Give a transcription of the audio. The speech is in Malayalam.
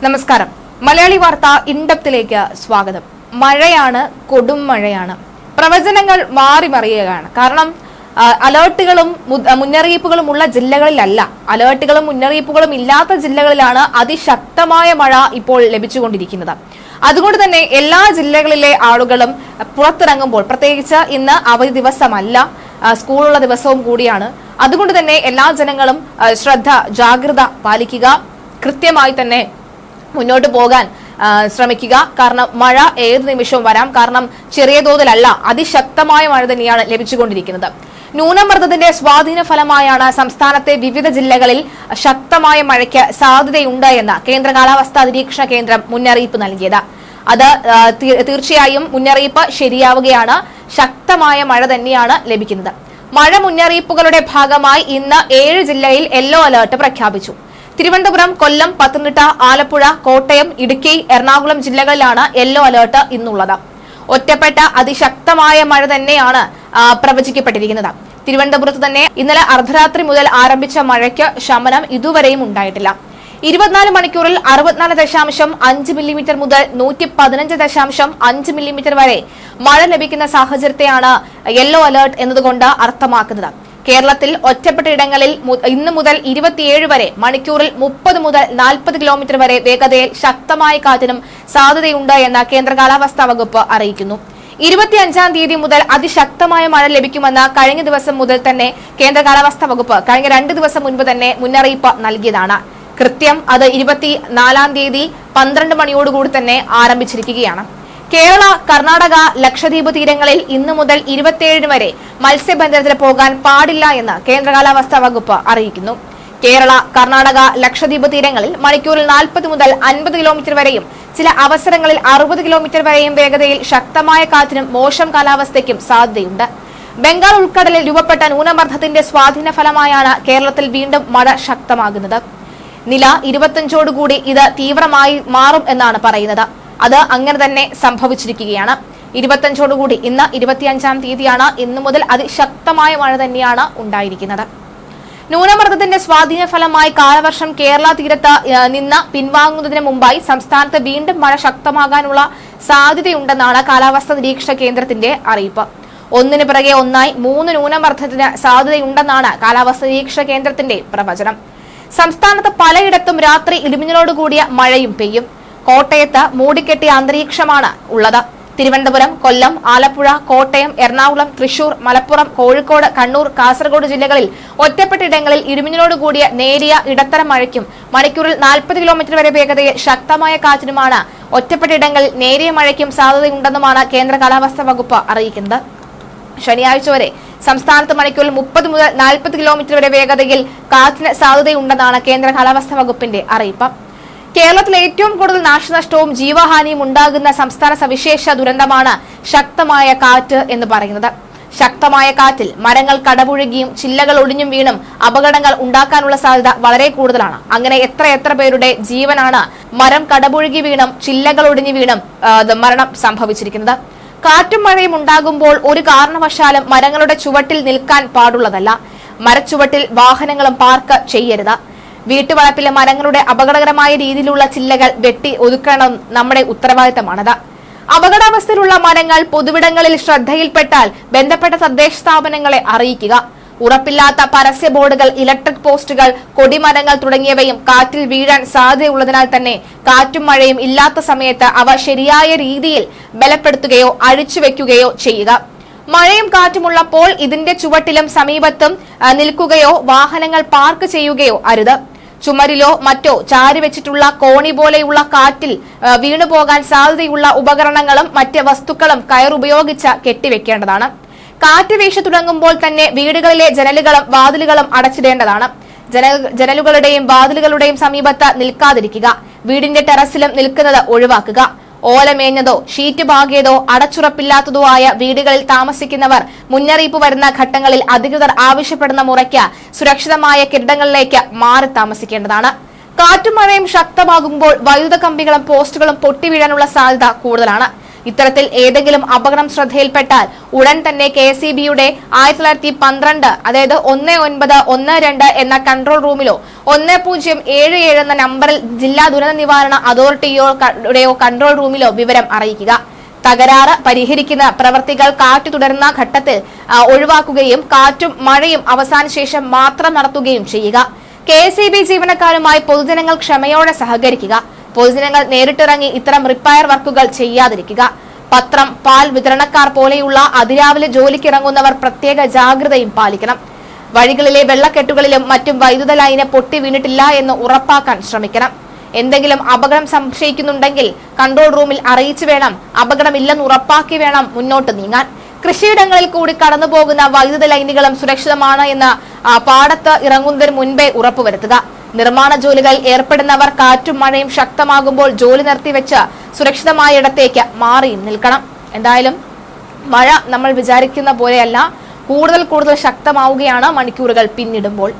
നമസ്കാരം. മലയാളി വാർത്ത ഇൻഡപ്തിലേക്ക് സ്വാഗതം. മഴയാണ്, കൊടും മഴയാണ്. പ്രവചനങ്ങൾ മാറിമറിയുകയാണ്. കാരണം അലേർട്ടുകളും മുന്നറിയിപ്പുകളും ഉള്ള ജില്ലകളിലല്ല, അലേർട്ടുകളും മുന്നറിയിപ്പുകളും ഇല്ലാത്ത ജില്ലകളിലാണ് അതിശക്തമായ മഴ ഇപ്പോൾ ലഭിച്ചുകൊണ്ടിരിക്കുന്നത്. അതുകൊണ്ട് തന്നെ എല്ലാ ജില്ലകളിലെ ആളുകളും പുറത്തിറങ്ങുമ്പോൾ, പ്രത്യേകിച്ച് ഇന്ന് അവധി ദിവസമല്ല, സ്കൂളുള്ള ദിവസവും കൂടിയാണ്. അതുകൊണ്ട് തന്നെ എല്ലാ ജനങ്ങളും ജാഗ്രത പാലിക്കുക, കൃത്യമായി തന്നെ മുന്നോട്ട് പോകാൻ ശ്രമിക്കുക. കാരണം മഴ ഏത് നിമിഷവും വരാം. കാരണം ചെറിയ തോതിലല്ല, അതിശക്തമായ മഴ തന്നെയാണ് ലഭിച്ചുകൊണ്ടിരിക്കുന്നത്. ന്യൂനമർദ്ദത്തിന്റെ സ്വാധീന ഫലമായാണ് സംസ്ഥാനത്തെ വിവിധ ജില്ലകളിൽ ശക്തമായ മഴയ്ക്ക് സാധ്യതയുണ്ട് എന്ന് കേന്ദ്ര കാലാവസ്ഥാ നിരീക്ഷണ കേന്ദ്രം മുന്നറിയിപ്പ് നൽകിയത്. അത് തീർച്ചയായും മുന്നറിയിപ്പ് ശരിയാവുകയാണ്. ശക്തമായ മഴ തന്നെയാണ് ലഭിക്കുന്നത്. മഴ മുന്നറിയിപ്പുകളുടെ ഭാഗമായി ഇന്ന് 7 ജില്ലയിൽ യെല്ലോ അലർട്ട് പ്രഖ്യാപിച്ചു. തിരുവനന്തപുരം, കൊല്ലം, പത്തനംതിട്ട, ആലപ്പുഴ, കോട്ടയം, ഇടുക്കി, എറണാകുളം ജില്ലകളിലാണ് യെല്ലോ അലർട്ട് ഇന്നുള്ളത്. ഒറ്റപ്പെട്ട അതിശക്തമായ മഴ തന്നെയാണ് പ്രവചിക്കപ്പെട്ടിരിക്കുന്നത്. തിരുവനന്തപുരത്ത് തന്നെ ഇന്നലെ അർദ്ധരാത്രി മുതൽ ആരംഭിച്ച മഴയ്ക്ക് ശമനം ഇതുവരെയും ഉണ്ടായിട്ടില്ല. 24 മണിക്കൂറിൽ 64.5 മില്ലിമീറ്റർ മുതൽ 115.5 മില്ലിമീറ്റർ വരെ മഴ ലഭിക്കുന്ന സാഹചര്യത്തെയാണ് യെല്ലോ അലർട്ട് എന്നതുകൊണ്ട് അർത്ഥമാക്കുന്നത്. കേരളത്തിൽ ഒറ്റപ്പെട്ട ഇടങ്ങളിൽ ഇന്ന് മുതൽ 27 വരെ മണിക്കൂറിൽ 30 മുതൽ 40 കിലോമീറ്റർ വരെ വേഗതയിൽ ശക്തമായ കാറ്റിനും സാധ്യതയുണ്ട് എന്ന് കേന്ദ്ര കാലാവസ്ഥാ വകുപ്പ് അറിയിക്കുന്നു. 25-ാം തീയതി മുതൽ അതിശക്തമായ മഴ ലഭിക്കുമെന്ന് കഴിഞ്ഞ ദിവസം മുതൽ തന്നെ കേന്ദ്ര കാലാവസ്ഥാ വകുപ്പ് കഴിഞ്ഞ 2 ദിവസം മുൻപ് തന്നെ മുന്നറിയിപ്പ് നൽകിയതാണ്. കൃത്യം അത് 24-ാം തീയതി 12 മണിയോടുകൂടി തന്നെ ആരംഭിച്ചിരിക്കുകയാണ്. കേരള, കർണാടക, ലക്ഷദ്വീപ് തീരങ്ങളിൽ ഇന്നു മുതൽ 27 വരെ മത്സ്യബന്ധനത്തിന് പോകാൻ പാടില്ല എന്ന് കേന്ദ്ര കാലാവസ്ഥാ വകുപ്പ് അറിയിക്കുന്നു. കേരള, കർണാടക, ലക്ഷദ്വീപ് തീരങ്ങളിൽ മണിക്കൂറിൽ 40 മുതൽ 50 കിലോമീറ്റർ വരെയും ചില അവസരങ്ങളിൽ 60 കിലോമീറ്റർ വരെയും വേഗതയിൽ ശക്തമായ കാറ്റിനും മോശം കാലാവസ്ഥയ്ക്കും സാധ്യതയുണ്ട്. ബംഗാൾ ഉൾക്കടലിൽ രൂപപ്പെട്ട ന്യൂനമർദ്ദത്തിന്റെ സ്വാധീന ഫലമായാണ് കേരളത്തിൽ വീണ്ടും മഴ ശക്തമാകുന്നത്. നില 25ഓടുകൂടി ഇത് തീവ്രമായി മാറും എന്നാണ് പറയുന്നത്. അത് അങ്ങനെ തന്നെ സംഭവിച്ചിരിക്കുകയാണ്. 25ഓടുകൂടി ഇന്ന് 25-ാം തീയതിയാണ്. ഇന്നു മുതൽ അതിശക്തമായ മഴ തന്നെയാണ് ഉണ്ടായിരിക്കുന്നത്. ന്യൂനമർദ്ദത്തിന്റെ സ്വാധീന ഫലമായി കാലവർഷം കേരള തീരത്ത് നിന്ന് പിൻവാങ്ങുന്നതിന് മുമ്പായി സംസ്ഥാനത്ത് വീണ്ടും മഴ ശക്തമാകാനുള്ള സാധ്യതയുണ്ടെന്നാണ് കാലാവസ്ഥാ നിരീക്ഷണ കേന്ദ്രത്തിന്റെ അറിയിപ്പ്. ഒന്നിനു പിറകെ ഒന്നായി 3 ന്യൂനമർദ്ദത്തിന് സാധ്യതയുണ്ടെന്നാണ് കാലാവസ്ഥാ നിരീക്ഷണ കേന്ദ്രത്തിന്റെ പ്രവചനം. സംസ്ഥാനത്ത് പലയിടത്തും രാത്രി ഇടിമിന്നലോടുകൂടിയ മഴയും പെയ്യും. കോട്ടയത്ത് മൂടിക്കെട്ടിയ അന്തരീക്ഷമാണ് ഉള്ളത്. തിരുവനന്തപുരം, കൊല്ലം, ആലപ്പുഴ, കോട്ടയം, എറണാകുളം, തൃശൂർ, മലപ്പുറം, കോഴിക്കോട്, കണ്ണൂർ, കാസർഗോഡ് ജില്ലകളിൽ ഒറ്റപ്പെട്ടിടങ്ങളിൽ ഇടിമിന്നലോടുകൂടിയ നേരിയ ഇടത്തരം മഴയ്ക്കും മണിക്കൂറിൽ 40 കിലോമീറ്റർ വരെ വേഗതയിൽ ശക്തമായ കാറ്റിനുമാണ് ഒറ്റപ്പെട്ടിടങ്ങളിൽ നേരിയ മഴയ്ക്കും സാധ്യതയുണ്ടെന്നുമാണ് കേന്ദ്ര കാലാവസ്ഥാ വകുപ്പ് അറിയിക്കുന്നത്. ശനിയാഴ്ച വരെ സംസ്ഥാനത്ത് മണിക്കൂറിൽ 30 മുതൽ 40 കിലോമീറ്റർ വരെ വേഗതയിൽ കാറ്റിന് സാധ്യതയുണ്ടെന്നാണ് കേന്ദ്ര കാലാവസ്ഥാ വകുപ്പിന്റെ അറിയിപ്പ്. കേരളത്തിൽ ഏറ്റവും കൂടുതൽ നാശനഷ്ടവും ജീവഹാനിയും ഉണ്ടാകുന്ന സംസ്ഥാന സവിശേഷ ദുരന്തമാണ് ശക്തമായ കാറ്റ് എന്ന് പറയുന്നത്. ശക്തമായ കാറ്റിൽ മരങ്ങൾ കടപുഴകിയും ചില്ലകൾ ഒടിഞ്ഞും വീണും അപകടങ്ങൾ ഉണ്ടാക്കാനുള്ള സാധ്യത വളരെ കൂടുതലാണ്. അങ്ങനെ എത്ര പേരുടെ ജീവനാണ് മരം കടപുഴകി വീണും ചില്ലകൾ ഒടിഞ്ഞു വീണും മരണം സംഭവിച്ചിരിക്കുന്നത്. കാറ്റും മഴയും ഉണ്ടാകുമ്പോൾ ഒരു കാരണവശാലും മരങ്ങളുടെ ചുവട്ടിൽ നിൽക്കാൻ പാടുള്ളതല്ല. മരച്ചുവട്ടിൽ വാഹനങ്ങളും പാർക്ക് ചെയ്യരുത്. വീട്ടുവളപ്പിലെ മരങ്ങളുടെ അപകടകരമായ രീതിയിലുള്ള ചില്ലകൾ വെട്ടി ഒതുക്കണം നമ്മുടെ ഉത്തരവാദിത്തമാണത്. അപകടാവസ്ഥയിലുള്ള മരങ്ങൾ പൊതുവിടങ്ങളിൽ ശ്രദ്ധയിൽപ്പെട്ടാൽ ബന്ധപ്പെട്ട തദ്ദേശ സ്ഥാപനങ്ങളെ അറിയിക്കുക. ഉറപ്പില്ലാത്ത പരസ്യ ബോർഡുകൾ, ഇലക്ട്രിക് പോസ്റ്റുകൾ, കൊടിമരങ്ങൾ തുടങ്ങിയവയും കാറ്റിൽ വീഴാൻ സാധ്യതയുള്ളതിനാൽ തന്നെ കാറ്റും മഴയും ഇല്ലാത്ത സമയത്ത് അവ ശരിയായ രീതിയിൽ ബലപ്പെടുത്തുകയോ അഴിച്ചുവെക്കുകയോ ചെയ്യുക. മഴയും കാറ്റുമുള്ളപ്പോൾ ഇതിന്റെ ചുവട്ടിലും സമീപത്തും നിൽക്കുകയോ വാഹനങ്ങൾ പാർക്ക് ചെയ്യുകയോ അരുത്. ചുമരിലോ മറ്റോ ചാരിവെച്ചിട്ടുള്ള കോണി പോലെയുള്ള കാറ്റിൽ വീണുപോകാൻ സാധ്യതയുള്ള ഉപകരണങ്ങളും മറ്റ് വസ്തുക്കളും കയറുപയോഗിച്ച് കെട്ടിവെക്കേണ്ടതാണ്. കാറ്റ് വീശി തുടങ്ങുമ്പോൾ തന്നെ വീടുകളിലെ ജനലുകളും വാതിലുകളും അടച്ചിടേണ്ടതാണ്. ജനലുകളുടെയും വാതിലുകളുടെയും സമീപത്ത് നിൽക്കാതിരിക്കുക. വീടിന്റെ ടെറസിലും നിൽക്കുന്നത് ഒഴിവാക്കുക. ഓലമേഞ്ഞതോ ഷീറ്റ് പാകിയതോ അടച്ചുറപ്പില്ലാത്തതോ ആയ വീടുകളിൽ താമസിക്കുന്നവർ മുന്നറിയിപ്പ് വരുന്ന ഘട്ടങ്ങളിൽ അധികൃതർ ആവശ്യപ്പെടുന്ന മുറയ്ക്ക് സുരക്ഷിതമായ കെട്ടിടങ്ങളിലേക്ക് മാറി താമസിക്കേണ്ടതാണ്. കാറ്റും മഴയും ശക്തമാകുമ്പോൾ വൈദ്യുത കമ്പികളും പോസ്റ്റുകളും പൊട്ടിവീഴാനുള്ള സാധ്യത കൂടുതലാണ്. ഇത്തരത്തിൽ ഏതെങ്കിലും അപകടം ശ്രദ്ധയിൽപ്പെട്ടാൽ ഉടൻ തന്നെ KSEBയുടെ 1912 അതായത് 1912 എന്ന കൺട്രോൾ റൂമിലോ 1077 എന്ന നമ്പറിൽ ജില്ലാ ദുരന്ത നിവാരണ അതോറിറ്റിയോ കൺട്രോൾ റൂമിലോ വിവരം അറിയിക്കുക. തകരാറ് പരിഹരിക്കുന്ന പ്രവൃത്തികൾ കാറ്റ് തുടരുന്ന ഘട്ടത്തിൽ ഒഴിവാക്കുകയും കാറ്റും മഴയും അവസാന ശേഷം മാത്രം നടത്തുകയും ചെയ്യുക. KSEB ജീവനക്കാരുമായി പൊതുജനങ്ങൾ ക്ഷമയോടെ സഹകരിക്കുക. പൊതുജനങ്ങൾ നേരിട്ടിറങ്ങി ഇത്തരം റിപ്പയർ വർക്കുകൾ ചെയ്യാതിരിക്കുക. പത്രം, പാൽ വിതരണക്കാർ പോലെയുള്ള അതിരാവിലെ ജോലിക്കിറങ്ങുന്നവർ പ്രത്യേക ജാഗ്രതയും പാലിക്കണം. വഴികളിലെ വെള്ളക്കെട്ടുകളിലും മറ്റും വൈദ്യുത ലൈന് പൊട്ടി വീണിട്ടില്ല എന്ന് ഉറപ്പാക്കാൻ ശ്രമിക്കണം. എന്തെങ്കിലും അപകടം സംശയിക്കുന്നുണ്ടെങ്കിൽ കൺട്രോൾ റൂമിൽ അറിയിച്ചു വേണം. അപകടമില്ലെന്ന് ഉറപ്പാക്കി വേണം മുന്നോട്ട് നീങ്ങാൻ. കൃഷിയിടങ്ങളിൽ കൂടി കടന്നുപോകുന്ന വൈദ്യുത ലൈനുകളും സുരക്ഷിതമാണ് എന്ന് പാടത്ത് ഇറങ്ങുന്നതിന് മുൻപേ ഉറപ്പുവരുത്തുക. നിർമ്മാണ ജോലികൾ ഏർപ്പെടുന്നവർ കാറ്റും മഴയും ശക്തമാകുമ്പോൾ ജോലി നിർത്തിവെച്ച് സുരക്ഷിതമായ ഇടത്തേക്ക് മാറിയും നിൽക്കണം. എന്തായാലും മഴ നമ്മൾ വിചാരിക്കുന്ന പോലെയല്ല, കൂടുതൽ ശക്തമാവുകയാണ് മണിക്കൂറുകൾ പിന്നിടുമ്പോൾ.